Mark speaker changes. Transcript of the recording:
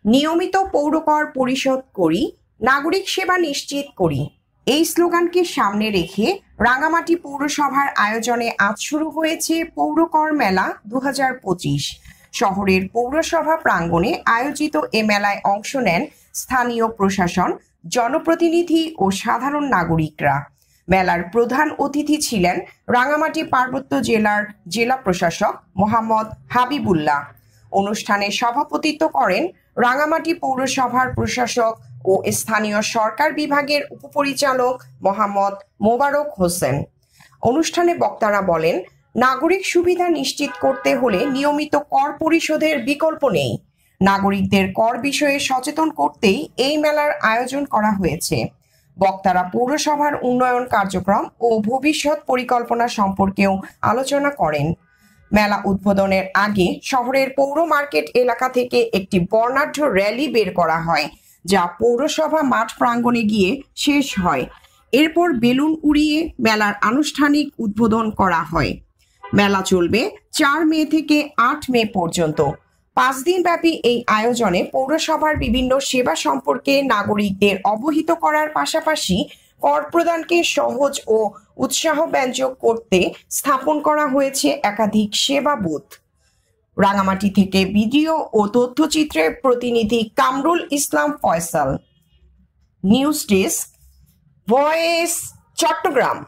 Speaker 1: নিয়মিত পৌরকর পরিশোধ করি, নাগরিক সেবা নিশ্চিত করি। এই স্লোগানকে সামনে রেখে রাঙামাটি পৌরসভার আয়োজনে আজ শুরু হয়েছে পৌরকর মেলা 2025। শহরের পৌরসভা প্রাঙ্গণে আয়োজিত এ মেলায় অংশ নেন স্থানীয় প্রশাসন, জনপ্রতিনিধি ও সাধারণ নাগরিকরা। মেলার প্রধান অতিথি ছিলেন রাঙামাটি পার্বত্য জেলার জেলা প্রশাসক মোহাম্মদ হাবিবুল্লাহ। অনুষ্ঠানে সভাপতিত্ব করেন রাঙামাটি পৌরসভার প্রশাসক ও স্থানীয় সরকার বিভাগের উপপরিচালক মোহাম্মদ মোবারক হোসেন। অনুষ্ঠানে বক্তারা বলেন, নাগরিক সুবিধা নিশ্চিত করতে হলে নিয়মিত কর পরিশোধের বিকল্প নেই। নাগরিকদের কর বিষয়ে সচেতন করতেই এই মেলার আয়োজন করা হয়েছে। বক্তারা পৌরসভার উন্নয়ন কার্যক্রম ও ভবিষ্যৎ পরিকল্পনা সম্পর্কেও আলোচনা করেন। মেলা উদ্বোধনের আগে শহরের পৌর মার্কেট এলাকা থেকে একটি বর্ণাঢ্য র্যালি বের করা হয়, যা পৌরসভা মাঠ প্রাঙ্গণে গিয়ে শেষ হয়। এরপর বেলুন উড়িয়ে মেলার আনুষ্ঠানিক উদ্বোধন করা হয়। মেলা চলবে 4 মে থেকে 8 মে পর্যন্ত। 5 দিন ব্যাপী এই আয়োজনে পৌরসভার বিভিন্ন সেবা সম্পর্কে নাগরিকদের অবহিত করার পাশাপাশি কর প্রদানকে সহজ ও উৎসাহব্যঞ্জক করতে স্থাপন করা হয়েছে একাধিক সেবা বুথ। রাঙামাটি থেকে ভিডিও ও তথ্যচিত্রের প্রতিনিধি Kamrul Islam Faisal. News desk, voice, Chittagong.